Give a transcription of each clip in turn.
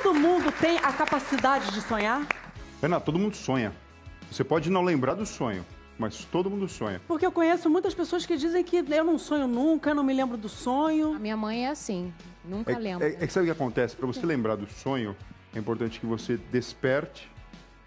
todo mundo tem a capacidade de sonhar? Renato, todo mundo sonha. Você pode não lembrar do sonho, mas todo mundo sonha. Porque eu conheço muitas pessoas que dizem que eu não sonho nunca, eu não me lembro do sonho. A minha mãe é assim, nunca lembra. É que sabe o que acontece? Para você lembrar do sonho, é importante que você desperte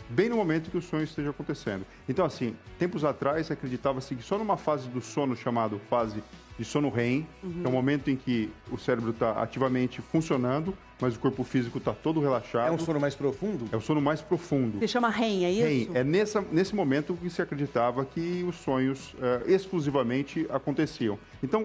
bem no momento que o sonho esteja acontecendo. Então, assim, tempos atrás acreditava-se que só numa fase do sono, chamado fase de sono REM, que é o momento em que o cérebro está ativamente funcionando, mas o corpo físico está todo relaxado. É um sono mais profundo? É o sono mais profundo. Se chama REM, é isso? REM. É nesse momento que se acreditava que os sonhos exclusivamente aconteciam. Então,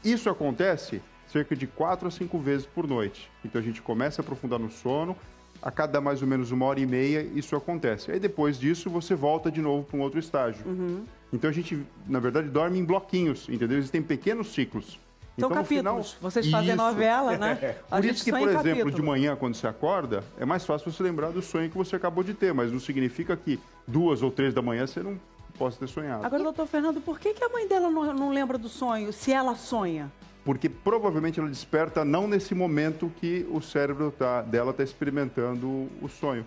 isso acontece cerca de 4 a 5 vezes por noite. Então, a gente começa a aprofundar no sono. A cada mais ou menos 1h30 isso acontece. Aí depois disso você volta de novo para um outro estágio. Então a gente, na verdade, dorme em bloquinhos, entendeu? Existem pequenos ciclos. São Então, capítulos. No final, Vocês fazem novela, né? Por isso que, por exemplo, de manhã, quando você acorda, é mais fácil você lembrar do sonho que você acabou de ter, mas não significa que 2 ou 3 da manhã você não possa ter sonhado. Agora, doutor Fernando, por que a mãe dela não lembra do sonho, se ela sonha? Porque provavelmente ela desperta não nesse momento que o cérebro dela está experimentando o sonho.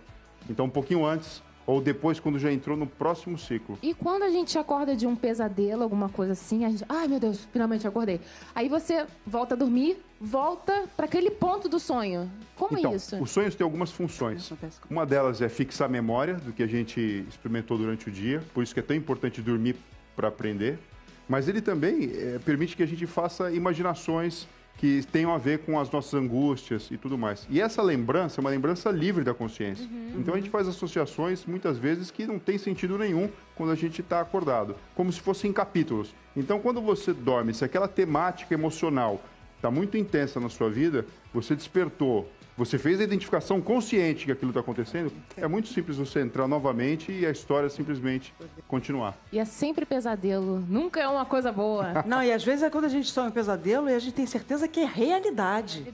Então, um pouquinho antes ou depois, quando já entrou no próximo ciclo. E quando a gente acorda de um pesadelo, alguma coisa assim, a gente... Ai, meu Deus, finalmente acordei. Aí você volta a dormir, volta para aquele ponto do sonho. Como então, é isso? Os sonhos têm algumas funções. Uma delas é fixar a memória do que a gente experimentou durante o dia. Por isso que é tão importante dormir para aprender. Mas ele também permite que a gente faça imaginações que tenham a ver com as nossas angústias e tudo mais. E essa lembrança é uma lembrança livre da consciência. Então a gente faz associações, muitas vezes, que não tem sentido nenhum quando a gente está acordado. Como se fossem capítulos. Então quando você dorme, se aquela temática emocional está muito intensa na sua vida, você despertou, você fez a identificação consciente que aquilo está acontecendo, é muito simples você entrar novamente e a história simplesmente continuar. E é sempre pesadelo, nunca é uma coisa boa. Não, e às vezes é quando a gente sonha um pesadelo e a gente tem certeza que é realidade.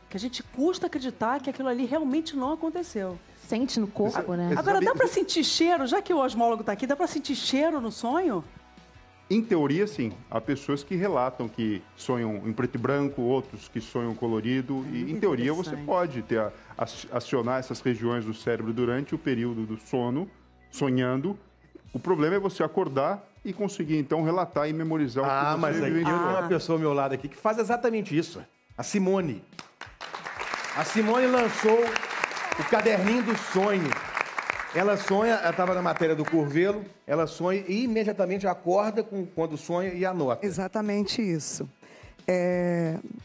Que a gente custa acreditar que aquilo ali realmente não aconteceu. Sente no corpo, né? Agora, dá pra sentir cheiro? Já que o osmólogo tá aqui, dá pra sentir cheiro no sonho? Em teoria, sim. Há pessoas que relatam que sonham em preto e branco, outros que sonham colorido. E, em teoria, você pode acionar essas regiões do cérebro durante o período do sono, sonhando. O problema é você acordar e conseguir, então, relatar e memorizar o que você mas vivenciou. eu tenho uma pessoa ao meu lado aqui que faz exatamente isso. A Simone. A Simone lançou o caderninho do sonho. Ela sonha, ela estava na matéria do Curvelo, ela sonha e imediatamente acorda quando sonha e anota. Exatamente isso.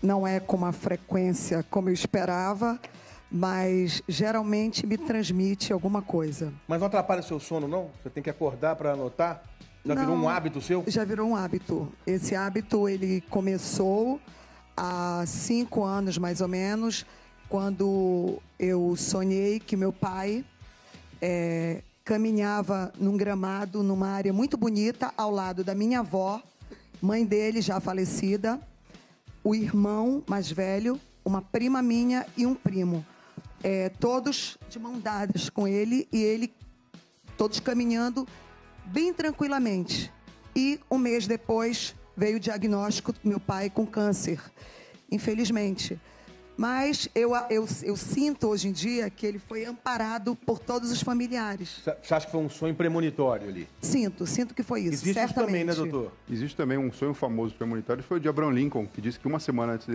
Não é com uma frequência como eu esperava, mas geralmente me transmite alguma coisa. Mas não atrapalha o seu sono, não? Você tem que acordar para anotar? Já virou um hábito seu? Já virou um hábito. Esse hábito, ele começou há 5 anos, mais ou menos, quando eu sonhei que meu pai caminhava num gramado, numa área muito bonita, ao lado da minha avó, mãe dele já falecida, o irmão mais velho, uma prima minha e um primo. Todos de mão dadas com ele e ele, todos caminhando bem tranquilamente. E um mês depois veio o diagnóstico do meu pai com câncer, infelizmente. Mas eu sinto hoje em dia que ele foi amparado por todos os familiares. Você acha que foi um sonho premonitório ali? Sinto que foi isso, Existe certamente. isso também, né, doutor? Existe também um sonho famoso premonitório, foi o de Abraham Lincoln, que disse que uma semana antes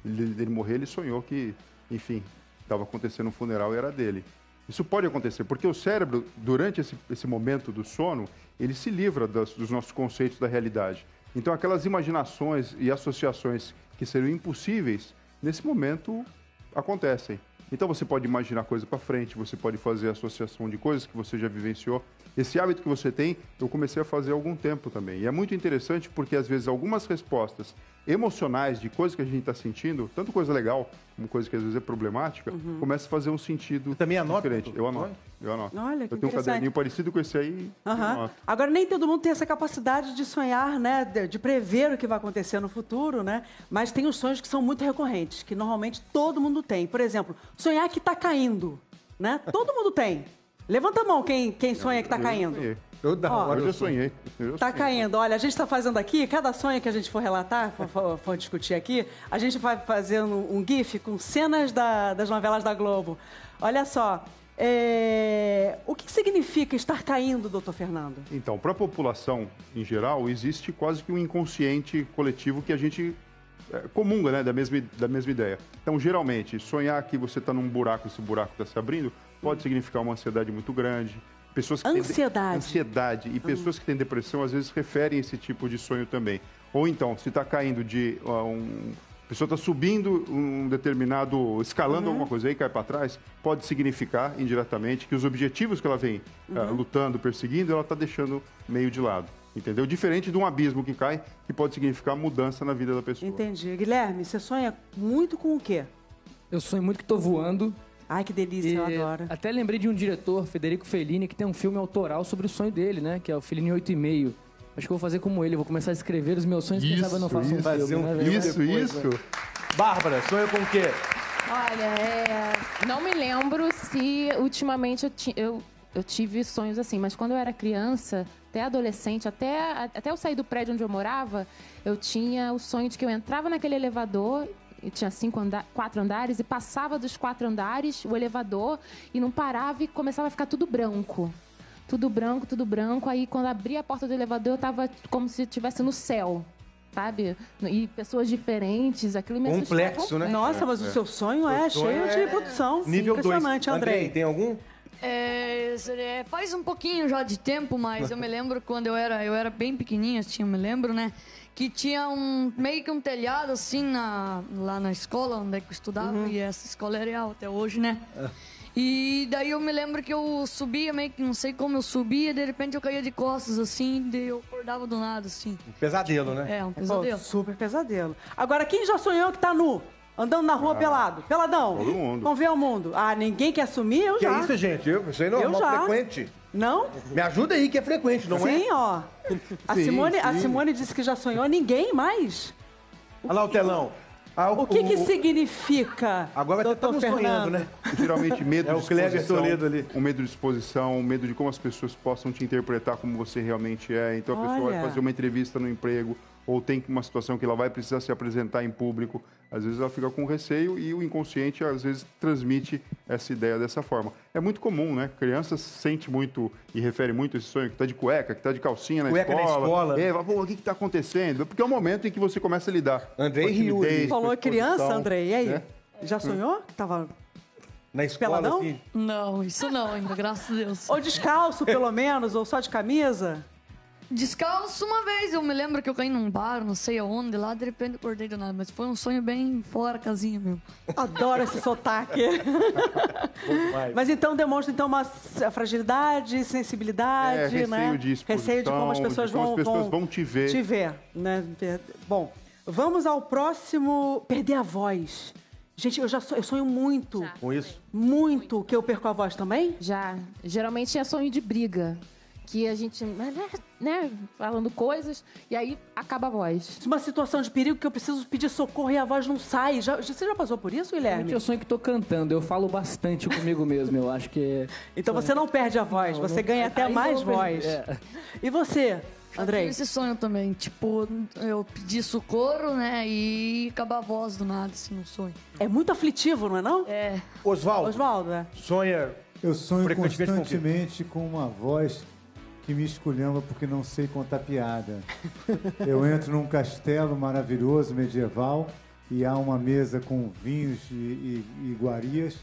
dele morrer, ele sonhou que, enfim, estava acontecendo um funeral e era dele. Isso pode acontecer, porque o cérebro, durante esse momento do sono, ele se livra dos nossos conceitos da realidade. Então, aquelas imaginações e associações que seriam impossíveis, nesse momento, acontecem. Então, você pode imaginar coisa para frente, você pode fazer associação de coisas que você já vivenciou. Esse hábito que você tem, eu comecei a fazer há algum tempo também. E é muito interessante porque, às vezes, algumas respostas emocionais de coisas que a gente está sentindo, tanto coisa legal como coisa que às vezes é problemática, começa a fazer um sentido também anota, diferente. Eu anoto. Olha, que eu tenho um caderninho parecido com esse aí. Agora, nem todo mundo tem essa capacidade de sonhar, né? De prever o que vai acontecer no futuro, né? Mas tem os sonhos que são muito recorrentes, que normalmente todo mundo tem. Por exemplo, sonhar que está caindo, né? Todo mundo tem. Levanta a mão quem sonha que está caindo. Toda Ó, hora Eu já sonhei. Tá caindo. Olha, a gente tá fazendo aqui, cada sonho que a gente for relatar, for discutir aqui, a gente vai fazendo um GIF com cenas das novelas da Globo. Olha só, o que significa estar caindo, doutor Fernando? Então, para a população em geral, existe quase que um inconsciente coletivo que a gente comunga, né, da mesma ideia. Então, geralmente, sonhar que você está num buraco, esse buraco está se abrindo, pode significar uma ansiedade muito grande. Pessoas que ansiedade. E pessoas que têm depressão, às vezes, referem esse tipo de sonho também. Ou então, se está caindo a pessoa está subindo um determinado, escalando alguma coisa aí, cai para trás, pode significar indiretamente que os objetivos que ela vem lutando, perseguindo, ela está deixando meio de lado. Entendeu? Diferente de um abismo que cai, que pode significar mudança na vida da pessoa. Entendi. Guilherme, você sonha muito com o quê? Eu sonho muito que tô voando. Ai, que delícia, eu adoro. Até lembrei de um diretor, Federico Fellini, que tem um filme autoral sobre o sonho dele, né? Que é o Fellini 8,5. Acho que eu vou fazer como ele, vou começar a escrever os meus sonhos, quem sabe eu não faço um filme, né, velho? Isso. Bárbara, sonha com o quê? Olha, não me lembro se ultimamente eu tive sonhos assim, mas quando eu era criança, até adolescente, até eu sair do prédio onde eu morava, eu tinha o sonho de que eu entrava naquele elevador, e tinha 4 andares, e passava dos 4 andares o elevador e não parava e começava a ficar tudo branco. Tudo branco, tudo branco. Aí, quando abria a porta do elevador, eu tava como se estivesse no céu, sabe? E pessoas diferentes, aquilo me assustava. Complexo, né? Nossa, mas o seu sonho é cheio de produção. Nível 2. Impressionante, Andrei. Tem algum? Faz um pouquinho já de tempo, mas eu me lembro quando eu era bem pequenininha, assim, eu me lembro, né? Que tinha meio que um telhado, assim, lá na escola onde eu estudava, e essa escola é real até hoje, né? E daí eu me lembro que eu subia, meio que não sei como eu subia, de repente eu caía de costas, assim, daí eu acordava do nada, assim. Um pesadelo, né? Um Pô, pesadelo. super pesadelo. Agora, quem já sonhou que tá nu? Andando na rua pelado? Peladão? Todo mundo. Vamos ver o mundo. Ah, ninguém quer assumir? Eu Que já. é isso, gente? Isso aí não é Eu já. frequente. Não? Me ajuda aí, que é frequente, não é? Sim, ó. A Simone disse que já sonhou. Ninguém mais? Olha lá o telão. O que significa, Agora vai doutor estar Fernando? sonhando, né? Geralmente, medo É de o Cleber exposição. Toledo ali. Um medo de exposição, um medo de como as pessoas possam te interpretar como você realmente é. Então, a pessoa Olha. vai fazer uma entrevista no emprego ou tem uma situação que ela vai precisar se apresentar em público. Às vezes ela fica com receio e o inconsciente, às vezes, transmite essa ideia dessa forma. É muito comum, né? Criança sente muito e refere muito esse sonho, que tá de cueca, que tá de calcinha na Cueca na escola. escola. Fala, pô, o que está acontecendo? Porque é o momento em que você começa a lidar. Andrei com a riu, timidez, ele com a Falou criança, exposição, Andrei. E aí? né? Já sonhou? Tava Na escola, Peladão? assim. Não, isso não ainda, graças a Deus. ou descalço, pelo menos, ou só de camisa? Descalço uma vez, eu me lembro que eu caí num bar, não sei aonde, lá de repente acordei do nada, mas foi um sonho bem fora casinha mesmo. Adoro esse sotaque. Mas então demonstra uma fragilidade, sensibilidade, receio né? de exposição, Receio de como as pessoas, de como as pessoas vão te ver. Te ver, né? Bom, vamos ao próximo. Perder a voz. Gente, eu sonho muito. Já. Com isso. Muito que eu perco a voz também? Já. Geralmente é sonho de briga. Que a gente, né, falando coisas, e aí acaba a voz. Uma situação de perigo que eu preciso pedir socorro e a voz não sai. Você já passou por isso, Guilherme? Eu sonho que tô cantando, eu falo bastante comigo mesmo, eu acho que... Então você não perde a voz, você ganha até Aí mais eu- voz. E você, Já Andrei? tive esse sonho também, tipo, eu pedi socorro, né, e acabar a voz do nada, assim, no sonho. É muito aflitivo, não é não? É, Oswaldo, Oswaldo, é. sonha... Eu sonho Frequentemente com o quê? constantemente com uma voz que me esculhamba porque não sei contar piada. Eu entro num castelo maravilhoso, medieval, e há uma mesa com vinhos e iguarias.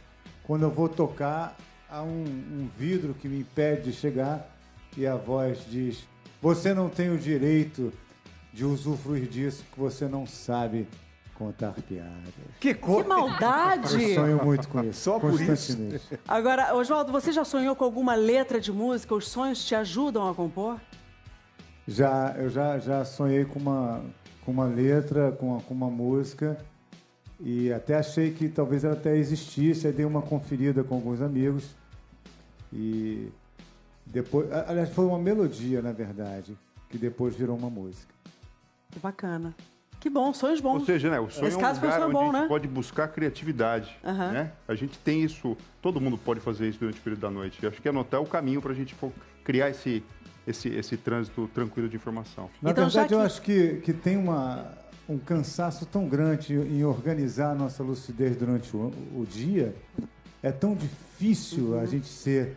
Quando eu vou tocar, há um vidro que me impede de chegar e a voz diz: você não tem o direito de usufruir disso porque você não sabe contar piadas. Que Que coisa! maldade! Eu sonho muito com isso, Só por isso? constantemente. Agora, Oswaldo, você já sonhou com alguma letra de música? Os sonhos te ajudam a compor? Eu já sonhei com uma letra, com uma música, e até achei que talvez ela até existisse, aí dei uma conferida com alguns amigos, e depois, aliás, foi uma melodia, na verdade, que depois virou uma música. Que bacana. Que bom, sonhos bons. Ou seja, né, o sonho Nesse é um caso, foi um lugar sonho onde bom, a gente né? pode buscar criatividade. Né? A gente tem isso, todo mundo pode fazer isso durante o período da noite. Eu acho que anotar é o caminho para a gente criar esse trânsito tranquilo de informação. Na Então, verdade, já eu que- acho que tem um cansaço tão grande em organizar a nossa lucidez durante o dia. É tão difícil a gente ser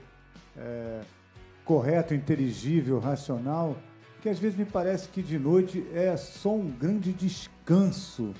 correto, inteligível, racional, que às vezes me parece que de noite é só um grande descanso,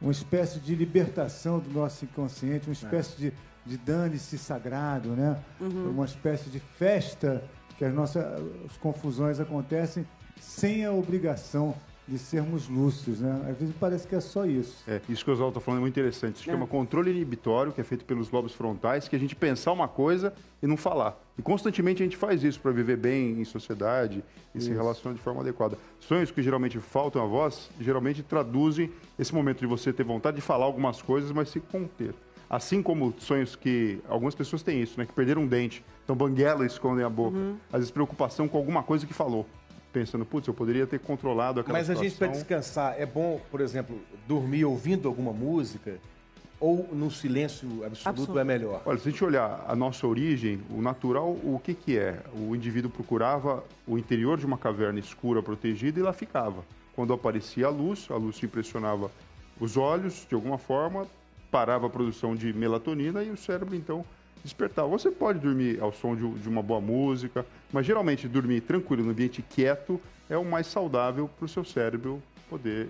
uma espécie de libertação do nosso inconsciente, uma espécie de dane-se sagrado, né? Uma espécie de festa que as confusões acontecem sem a obrigação de sermos lúcidos, né? Às vezes parece que é só isso. Isso que o Oswaldo está falando é muito interessante. Se chama controle inibitório, que é feito pelos lobos frontais, que a gente pensar uma coisa e não falar. E constantemente a gente faz isso para viver bem em sociedade e se relacionar de forma adequada. Sonhos que geralmente faltam a voz, geralmente traduzem esse momento de você ter vontade de falar algumas coisas, mas se conter. Assim como sonhos que algumas pessoas têm isso, né? Que perderam um dente, então banguela e escondem a boca. Às vezes preocupação com alguma coisa que falou. Pensando, putz, eu poderia ter controlado aquela situação. Mas a gente, para descansar, é bom, por exemplo, dormir ouvindo alguma música ou no silêncio absoluto é melhor? Olha, se a gente olhar a nossa origem, o natural, o que é? O indivíduo procurava o interior de uma caverna escura, protegida, e lá ficava. Quando aparecia a luz impressionava os olhos, de alguma forma, parava a produção de melatonina e o cérebro, então, despertava. Você pode dormir ao som de uma boa música, mas geralmente dormir tranquilo, no ambiente quieto, é o mais saudável para o seu cérebro poder